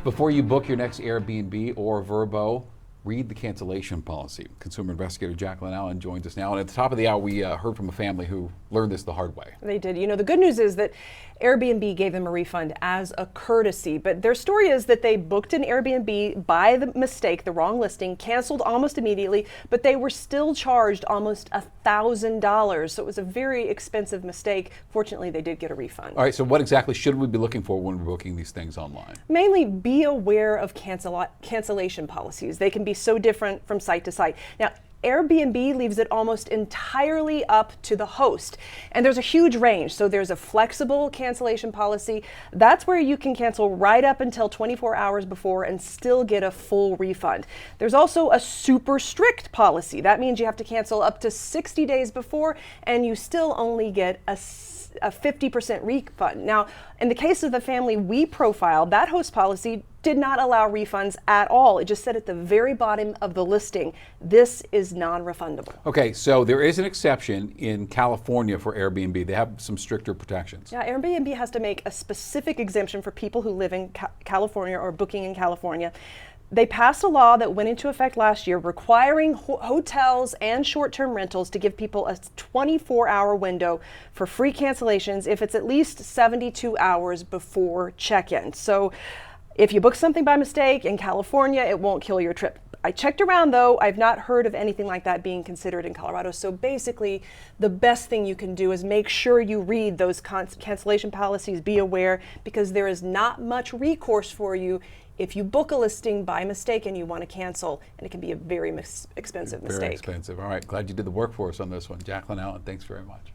Before you book your next Airbnb or Vrbo, read the cancellation policy. Consumer investigator Jaclyn Allen joins us now. And at the top of the hour, we heard from a family who learned this the hard way. They did. You know, the good news is that Airbnb gave them a refund as a courtesy, but their story is that they booked an Airbnb by the mistake, the wrong listing, canceled almost immediately, but they were still charged almost $1,000. So it was a very expensive mistake. Fortunately, they did get a refund. All right, so what exactly should we be looking for when we're booking these things online? Mainly be aware of cancellation policies. They can be so different from site to site. Now, Airbnb leaves it almost entirely up to the host. And there's a huge range. So there's a flexible cancellation policy. That's where you can cancel right up until 24 hours before and still get a full refund. There's also a super strict policy. That means you have to cancel up to 60 days before and you still only get a 50% refund. Now, in the case of the family we profiled, that host policy did not allow refunds at all. It just said at the very bottom of the listing, this is non-refundable. Okay, so there is an exception in California for Airbnb. They have some stricter protections. Yeah, Airbnb has to make a specific exemption for people who live in California or booking in California. They passed a law that went into effect last year requiring hotels and short-term rentals to give people a 24-hour window for free cancellations if it's at least 72 hours before check-in. So if you book something by mistake in California, it won't kill your trip. I checked around though, I've not heard of anything like that being considered in Colorado. So basically, the best thing you can do is make sure you read those cancellation policies, be aware, because there is not much recourse for you if you book a listing by mistake and you want to cancel, and it can be a very expensive mistake. Very expensive. All right, glad you did the work for us on this one. Jaclyn Allen, thanks very much.